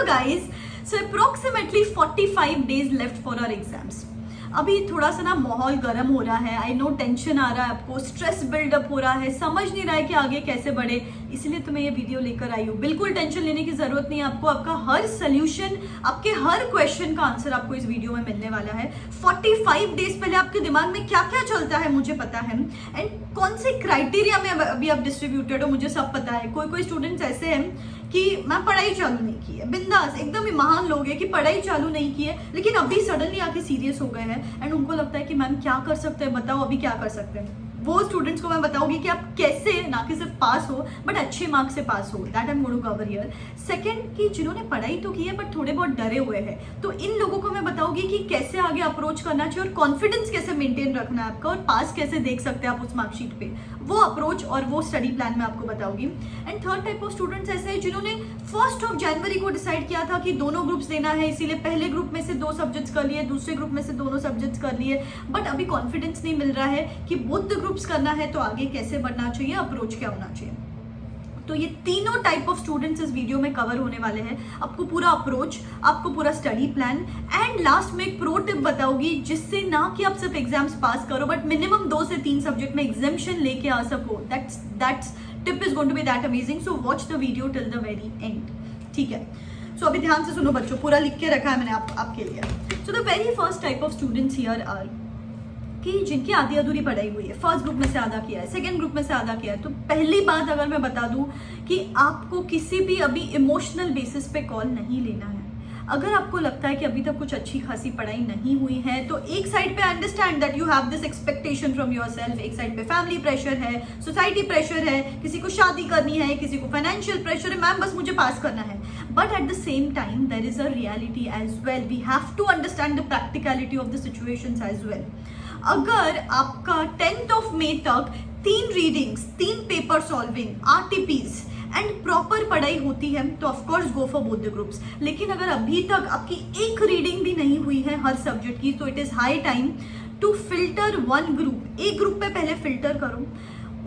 guys, so approximately 45 days left for our exams. अभी थोड़ा सा ना माहौल गर्म हो रहा है, आई नो टेंशन आ रहा है आपको, स्ट्रेस बिल्डअप हो रहा है, समझ नहीं रहा है कि आगे कैसे बढ़े, इसलिए तो मैं ये वीडियो लेकर आई हूँ। बिल्कुल टेंशन लेने की जरूरत नहीं है आपको, आपका हर सोल्यूशन, आपके हर क्वेश्चन का आंसर आपको इस वीडियो में मिलने वाला है। 45 डेज पहले आपके दिमाग में क्या क्या चलता है मुझे पता है, एंड कौन से क्राइटेरिया में अभी आप डिस्ट्रीब्यूटेड हो मुझे सब पता है। कोई स्टूडेंट्स ऐसे हैं कि मैं पढ़ाई चालू नहीं की है, बिंदास एकदम ही महान लोग हैं कि पढ़ाई चालू नहीं की है, लेकिन अभी सडनली आके सीरियस हो गए हैं एंड उनको लगता है कि मैम क्या कर सकते हैं, बताओ अभी क्या कर सकते हैं। वो स्टूडेंट्स को मैं बताऊंगी कि आप कैसे ना कि सिर्फ पास हो बट अच्छे मार्क्स से पास हो, that I am going to cover here. Second कि जिन्होंने पढ़ाई तो की है बट थोड़े बहुत डरे हुए हैं, तो इन लोगों को मैं बताऊंगी कि कैसे आगे अप्रोच करना चाहिए और कॉन्फिडेंस कैसे मेंटेन रखना है आपका और पास कैसे देख सकते हैं आप उस मार्कशीट पे, वो अप्रोच और वो स्टडी प्लान में आपको बताऊंगी। And third type of students ऐसे हैं जिन्होंने 1 जनवरी को डिसाइड किया था कि दोनों ग्रुप्स देना है, इसीलिए पहले ग्रुप में से 2 सब्जेक्ट्स कर लिए, दूसरे ग्रुप में से दोनों सब्जेक्ट्स कर लिए, बट अभी कॉन्फिडेंस नहीं मिल रहा है कि बोथ द ग्रुप्स करना है तो आगे कैसे बढ़ना चाहिए, अप्रोच क्या होना चाहिए। तो ये तीनों टाइप ऑफ स्टूडेंट्स इस वीडियो में कवर होने वाले हैं। आपको पूरा अप्रोच, आपको पूरा स्टडी प्लान एंड लास्ट में एक प्रो टिप बताऊंगी जिससे ना कि आप सिर्फ एग्जाम्स पास करो बट मिनिमम 2 से 3 सब्जेक्ट में एग्जामिशन लेके आ सको। That's tip is going to be that amazing, so watch the video till the very end. ठीक है, सो अभी ध्यान से सुनो बच्चों, पूरा लिख के रखा है मैंने आपके लिए। So the very first type of students here are कि जिनकी आधी अधूरी पढ़ाई हुई है, फर्स्ट ग्रुप में से आधा किया है, सेकंड ग्रुप में से आधा किया है। तो पहली बात अगर मैं बता दूं कि आपको किसी भी अभी इमोशनल बेसिस पे कॉल नहीं लेना है। अगर आपको लगता है कि अभी तक कुछ अच्छी खासी पढ़ाई नहीं हुई है तो एक साइड पे understand that you have this expectation from yourself, एक साइड पे फैमिली प्रेशर है, सोसाइटी प्रेशर है, किसी को शादी करनी है, किसी को फाइनेंशियल प्रेशर है, मैम बस मुझे पास करना है। But at the same time there is a reality as well, we have to understand the practicality of the situations as well. अगर आपका 10th ऑफ मई तक 3 readings, 3 paper solving, RTPs and proper पढ़ाई होती है तो of course go for both the groups. लेकिन अगर अभी तक आपकी एक रीडिंग भी नहीं हुई है हर सब्जेक्ट की तो it is high time to filter 1 group. एक ग्रुप पे पहले फिल्टर करो,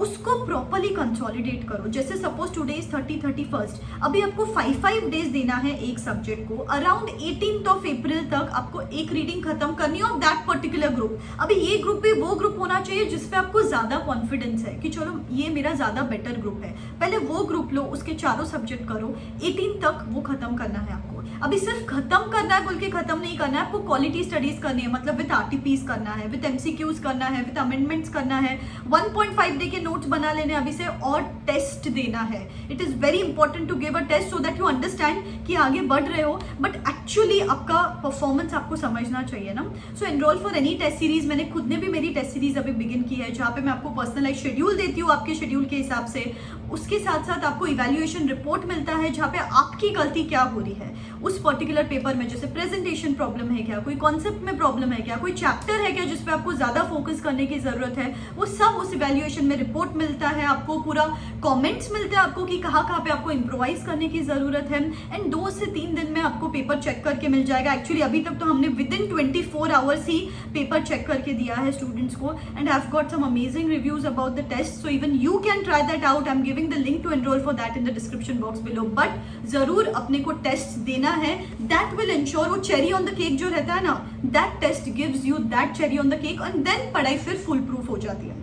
उसको प्रॉपरली कंसोलिडेट करो। जैसे सपोज टुडे इज 31st, अभी आपको 5 डेज देना है एक सब्जेक्ट को। अराउंड 18th ऑफ अप्रैल तक आपको एक रीडिंग खत्म करनी है ऑफ दैट पर्टिकुलर ग्रुप। अभी ये ग्रुप भी वो ग्रुप होना चाहिए जिसपे आपको ज्यादा कॉन्फिडेंस है कि चलो ये मेरा ज्यादा बेटर ग्रुप है, पहले वो ग्रुप लो, उसके चारों सब्जेक्ट करो, 18 तक वो खत्म करना है आपको। अभी सिर्फ खत्म करना है बोल के खत्म नहीं करना है, आपको क्वालिटी स्टडीज करनी है, मतलब विद आरटीपीज करना है, विद एमसीक्यूज करना है, विद अमेंडमेंट्स करना है, 1.5 डे के नोट्स बना लेने अभी से और टेस्ट देना है। It is very important to give a test so that you understand कि आगे बढ़ रहे हो बट एक्चुअली आपका परफॉर्मेंस आपको समझना चाहिए ना। So enrol for any test series, मैंने खुद ने भी मेरी टेस्ट सीरीज अभी बिगिन की है जहाँ पे मैं आपको पर्सनलाइज शेड्यूल देती हूँ आपके शेड्यूल के हिसाब से। उसके साथ साथ आपको इवैल्यूएशन रिपोर्ट मिलता है जहाँ पे आपकी गलती क्या हो रही है उस पर्टिकुलर पेपर में, जैसे प्रेजेंटेशन प्रॉब्लम है क्या, कोई कॉन्सेप्ट में प्रॉब्लम है क्या, कोई चैप्टर है क्या जिसपे आपको ज्यादा फोकस करने की जरूरत है, वो सब उस इवैल्यूएशन में रिपोर्ट मिलता है आपको, पूरा कमेंट्स मिलते हैं आपको कि कहाँ पे आपको इम्प्रोवाइज करने की जरूरत है। एंड 2 से 3 दिन में आपको पेपर चेक करके मिल जाएगा। एक्चुअली अभी तक तो हमने विद इन 24 आवर्स ही पेपर चेक करके दिया है स्टूडेंट्स को and I have got some amazing reviews about the test, so even you can try that out. I am giving the link to enrol for that in the description box below. But जरूर अपने को test देना है, that will ensure, वो cherry on the cake जो रहता है ना, that test gives you that cherry on the cake and then पढ़ाई फिर फुल प्रूफ हो जाती है।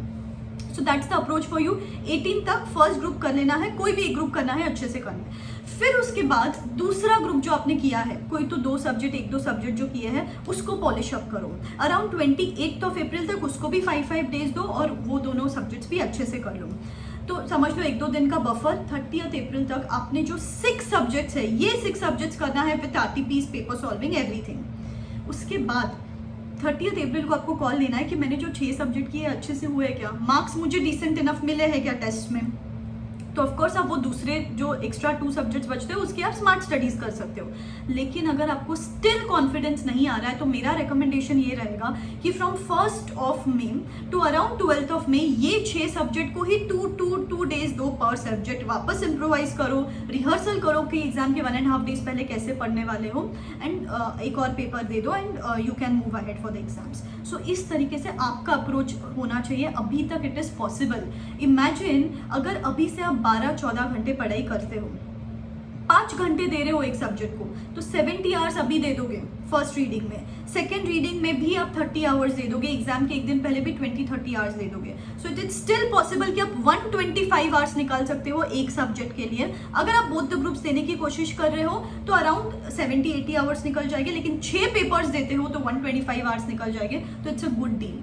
So that's the approach for you. 18 तक फर्स्ट ग्रुप कर लेना है, कोई भी एक ग्रुप करना है, अच्छे से करना है। फिर उसके बाद दूसरा ग्रुप जो आपने किया है, कोई तो 2 सब्जेक्ट, 1-2 सब्जेक्ट जो किए हैं उसको पॉलिश अप करो। अराउंड 28th ऑफ अप्रैल तक उसको भी 5 डेज दो और वो दोनों सब्जेक्ट्स भी अच्छे से कर लो। तो समझ लो 1-2 दिन का बफर। 30th अप्रैल तक आपने जो 6 सब्जेक्ट्स है, ये 6 सब्जेक्ट्स करना है with RTPs, paper solving, everything. उसके बाद 30th अप्रैल को आपको कॉल लेना है कि मैंने जो 6 सब्जेक्ट किए अच्छे से हुए क्या, मार्क्स मुझे डिसेंट इनफ मिले हैं क्या टेस्ट में। तो ऑफकोर्स आप वो दूसरे जो एक्स्ट्रा 2 सब्जेक्ट्स बचते हो उसकी आप स्मार्ट स्टडीज कर सकते हो। लेकिन अगर आपको स्टिल कॉन्फिडेंस नहीं आ रहा है तो मेरा रिकमेंडेशन ये रहेगा कि from 1st of May to around 12th of May ये 6 सब्जेक्ट को ही 2 डेज दो पर सब्जेक्ट वापस इम्प्रोवाइज करो, रिहर्सल करो कि एग्जाम के 1.5 डेज पहले कैसे पढ़ने वाले हो एंड एक और पेपर दे दो and you can move ahead for the exams. So इस तरीके से आपका अप्रोच होना चाहिए। अभी तक इट इज पॉसिबल। इमेजिन अगर अभी से आप 12-14 घंटे पढ़ाई करते हो 5 घंटे दे रहे हो एक सब्जेक्ट को, तो 70 आवर्स अभी दे दोगे फर्स्ट रीडिंग में, सेकेंड रीडिंग में भी आप 30 आवर्स दे दोगे, एग्जाम के एक दिन पहले भी 20-30 आवर्स दे दोगे। So it is still possible कि आप 125 आवर्स निकाल सकते हो एक सब्जेक्ट के लिए। अगर आप बोथ द ग्रुप्स देने की कोशिश कर रहे हो तो अराउंड 70-80 आवर्स निकल जाएंगे, लेकिन 6 पेपर्स देते हो तो 125 आवर्स निकल जाएंगे। तो it's a good deal,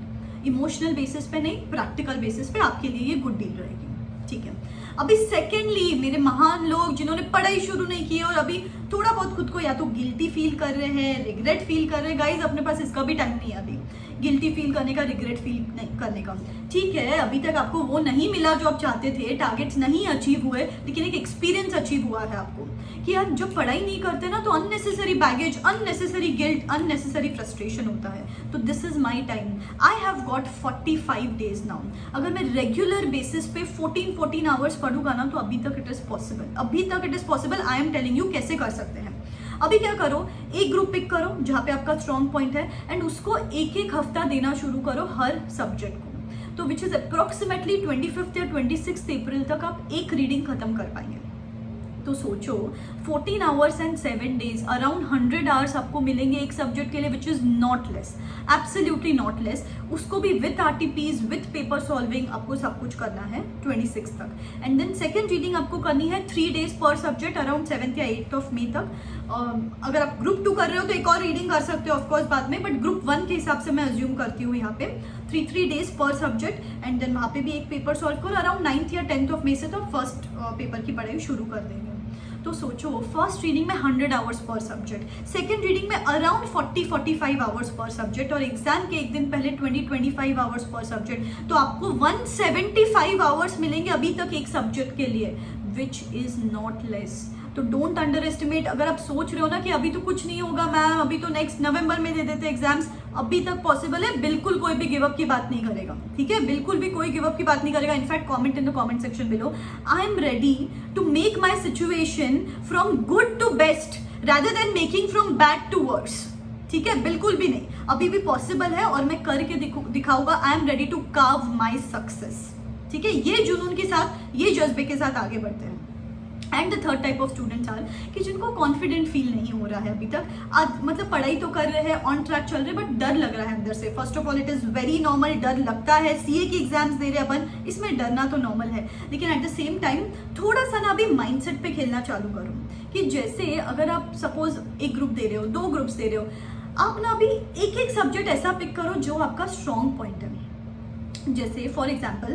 emotional basis पे नहीं, प्रैक्टिकल बेसिस पे आपके लिए ये गुड डील रहेगी। ठीक है, अभी सेकेंडली मेरे महान लोग जिन्होंने पढ़ाई शुरू नहीं की और अभी थोड़ा बहुत खुद को या तो गिल्टी फील कर रहे हैं, रिग्रेट फील कर रहे हैं, गाइज अपने पास इसका भी टाइम नहीं है अभी गिल्टी फील करने का, रिग्रेट फील नहीं करने का। ठीक है, अभी तक आपको वो नहीं मिला जो आप चाहते थे, टारगेट्स नहीं अचीव हुए, लेकिन एक एक्सपीरियंस अचीव हुआ है आपको कि यार जब पढ़ाई नहीं करते ना तो unnecessary baggage, unnecessary guilt, unnecessary frustration होता है। तो this is my time, I have got 45 days now. अगर मैं रेगुलर बेसिस पे 14 आवर्स पढ़ूंगा ना तो अभी तक इट इज पॉसिबल, अभी तक it is possible. I am telling you कैसे कर सकते हैं। अभी क्या करो, एक ग्रुप पिक करो जहाँ पे आपका स्ट्रॉन्ग पॉइंट है एंड उसको एक हफ्ता देना शुरू करो हर सब्जेक्ट को, तो विच इज अप्रोक्सीमेटली 25 या 26 अप्रैल तक आप एक रीडिंग खत्म कर पाएंगे। तो सोचो 14 hours and 7 days, around 100 hours आपको मिलेंगे एक सब्जेक्ट के लिए, which is not less, absolutely not less. उसको भी with RTPs, with paper solving आपको सब कुछ करना है 26 तक। एंड देन सेकेंड रीडिंग आपको करनी है 3 डेज पर सब्जेक्ट, अराउंड 7th या 8th ऑफ मई तक। अगर आप ग्रुप 2 कर रहे हो तो एक और रीडिंग कर सकते हो ऑफकोर्स बाद में, बट ग्रुप 1 के हिसाब से मैं अज्यूम करती हूँ यहाँ पे 3 डेज पर सब्जेक्ट। एंड देन वहाँ पे भी एक पेपर सॉल्व करो, अराउंड 9th या 10th ऑफ मई से तो फर्स्ट पेपर की पढ़ाई शुरू कर देंगे। तो सोचो फर्स्ट रीडिंग में 100 hours per subject, second reading में अराउंड 40-45 आवर्स पर सब्जेक्ट, और एग्जाम के एक दिन पहले 20-25 आवर्स पर सब्जेक्ट। तो आपको 175 आवर्स मिलेंगे अभी तक एक सब्जेक्ट के लिए, विच इज नॉट लेस। तो डोंट अंडर एस्टिमेट। अगर आप सोच रहे हो ना कि अभी तो कुछ नहीं होगा मैम, अभी तो नेक्स्ट नवंबर में दे देते एग्जाम्स, अभी तक पॉसिबल है। बिल्कुल कोई भी गिव अप की बात नहीं करेगा, ठीक है, बिल्कुल भी कोई गिव अप की बात नहीं करेगा। In fact comment in the comment section below, I am ready to make my situation from good to best rather than making from bad to worse. ठीक है, बिल्कुल भी नहीं, अभी भी पॉसिबल है और मैं करके दिखाऊंगा। I am ready to carve my success. ठीक है, ये जुनून के साथ, ये जज्बे के साथ आगे बढ़ते हैं। And the third type of students are कि जिनको कॉन्फिडेंट फील नहीं हो रहा है अभी तक, मतलब पढ़ाई तो कर रहे हैं, ऑन ट्रैक चल रहे हैं, बट डर लग रहा है अंदर से। First of all it is very normal, डर लगता है। सीए की एग्जाम्स दे रहे हैं अपन, इसमें डरना तो नॉर्मल है, लेकिन एट द सेम टाइम थोड़ा सा ना अभी माइंडसेट पे खेलना चालू करो कि जैसे अगर आप सपोज एक ग्रुप दे रहे हो, 2 ग्रुप्स दे रहे हो, आप ना अभी एक एक सब्जेक्ट ऐसा पिक करो जो आपका स्ट्रॉन्ग पॉइंट है। जैसे फॉर एग्जाम्पल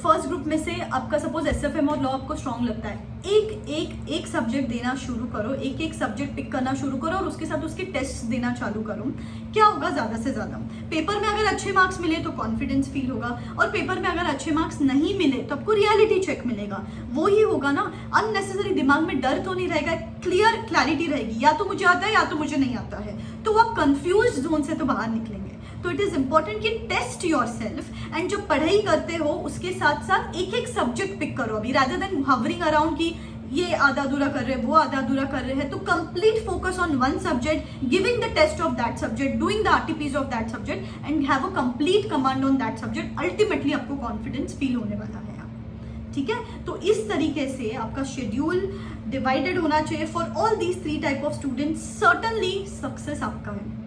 फर्स्ट ग्रुप में से आपका सपोज एसएफएम और लॉ आपको स्ट्रॉन्ग लगता है, एक सब्जेक्ट देना शुरू करो, एक सब्जेक्ट पिक करना शुरू करो और उसके साथ उसके टेस्ट देना चालू करो। क्या होगा, ज्यादा से ज्यादा पेपर में अगर अच्छे मार्क्स मिले तो कॉन्फिडेंस फील होगा, और पेपर में अगर अच्छे मार्क्स नहीं मिले तो आपको रियलिटी चेक मिलेगा। वो ही होगा ना, अननेसेसरी दिमाग में डर तो नहीं रहेगा, क्लैरिटी रहेगी, या तो मुझे आता है या तो मुझे नहीं आता है, तो आप कंफ्यूज जोन से तो बाहर निकलेंगे। तो इट इज इंपॉर्टेंट कि टेस्ट योर सेल्फ, एंड जब पढ़ाई करते हो उसके साथ साथ एक सब्जेक्ट पिक करो अभी, रादर देन हवरिंग अराउंड कि ये आधा अधूरा कर रहे हैं, वो आधा अधूरा कर रहे हैं। तो complete focus on one subject, giving the test of that subject, doing the RTPs of that subject and have a complete command on that subject. Ultimately आपको कॉन्फिडेंस फील होने वाला है। ठीक है, तो इस तरीके से आपका शेड्यूल डिवाइडेड होना चाहिए for all these 3 type of students. Certainly success आपका है।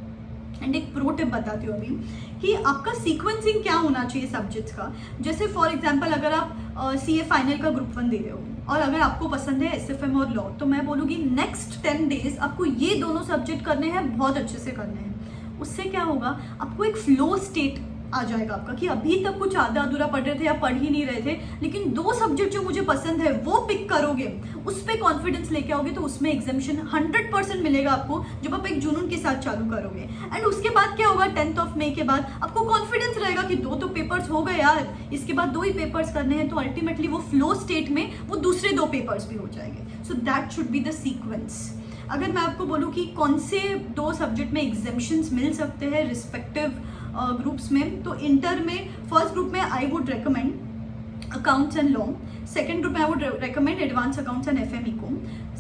एंड एक प्रो टिप बताती हूँ अभी कि आपका सीक्वेंसिंग क्या होना चाहिए सब्जेक्ट्स का। जैसे फॉर एग्जांपल अगर आप सीए फाइनल का ग्रुप 1 दे रहे हो और अगर आपको पसंद है एसएफएम और लॉ, तो मैं बोलूँगी नेक्स्ट 10 डेज आपको ये दोनों सब्जेक्ट करने हैं, बहुत अच्छे से करने हैं। उससे क्या होगा, आपको एक फ्लो स्टेट आ जाएगा आपका कि अभी तक कुछ आधा अधूरा पढ़ रहे थे या पढ़ ही नहीं रहे थे, लेकिन 2 सब्जेक्ट जो मुझे पसंद है वो पिक करोगे, उस पर कॉन्फिडेंस लेके आओगे तो उसमें एग्जामिशन 100% मिलेगा आपको, जब आप एक जुनून के साथ चालू करोगे। एंड उसके बाद क्या होगा, 10th ऑफ मई के बाद आपको कॉन्फिडेंस रहेगा कि 2 तो पेपर्स हो गए यार, इसके बाद 2 ही पेपर्स करने हैं, तो अल्टीमेटली वो फ्लो स्टेट में वो दूसरे 2 पेपर्स भी हो जाएंगे। So that should be the sequence. अगर मैं आपको बोलूँ कि कौन से 2 सब्जेक्ट में एग्जामिशंस मिल सकते हैं रिस्पेक्टिव ग्रुप्स में, तो इंटर में फर्स्ट ग्रुप में I would recommend accounts and law, second group में I would recommend advance accounts and FM eco.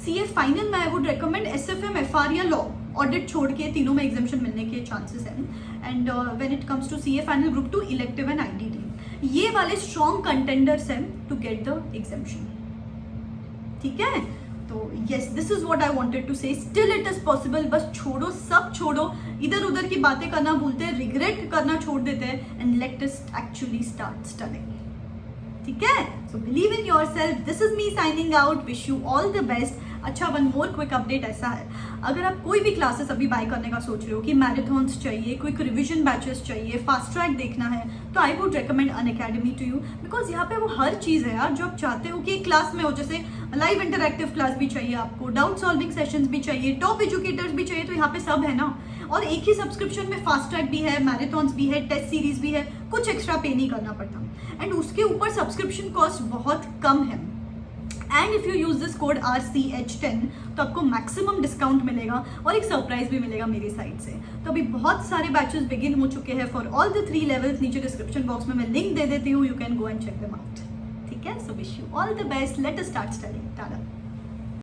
CA final में I would recommend SFM, FR या लॉ, ऑडिट छोड़ के तीनों में एग्जामिशन मिलने के चांसेस हैं। And when it comes to CA final group 2, elective and IDD, ये वाले स्ट्रॉन्ग कंटेंडर्स हैं टू गेट द एग्जामिशन। ठीक है, तो yes, this is what I wanted to से, स्टिल इट इज पॉसिबल। बस छोड़ो, सब छोड़ो, इधर उधर की बातें करना भूलते हैं, रिग्रेट करना छोड़ देते हैं, and let us actually start studying. ठीक है, so believe in your self. This is me signing out, wish you all the best. अच्छा, वन मोर क्विक अपडेट ऐसा है, अगर आप कोई भी क्लासेस अभी बाय करने का सोच रहे हो कि मैराथन्स चाहिए, क्विक रिविजन बैचेस चाहिए, फास्ट ट्रैक देखना है, तो I would recommend Unacademy to you, because यहाँ पे वो हर चीज़ है यार जो आप चाहते हो कि एक क्लास में हो। जैसे लाइव इंटरैक्टिव क्लास भी चाहिए आपको, डाउट सॉल्विंग सेशंस भी चाहिए, टॉप एजुकेटर्स भी चाहिए, तो यहाँ पे सब है ना। और एक ही सब्सक्रिप्शन में फास्ट ट्रैक भी है, मैराथन्स भी है, टेस्ट सीरीज भी है, कुछ एक्स्ट्रा पे नहीं करना पड़ता, एंड उसके ऊपर सब्सक्रिप्शन कॉस्ट बहुत कम है। And if you use this code RCH10 तो आपको मैक्सिमम डिस्काउंट मिलेगा और एक सरप्राइज भी मिलेगा मेरी साइड से। तो अभी बहुत सारे बैचेस बिगिन हो चुके हैं फॉर ऑल द 3 लेवल्स। नीचे डिस्क्रिप्शन बॉक्स में मैं लिंक दे देती हूँ, you can go and check them out. ठीक है, so wish you all the best, let us start studying. Tata.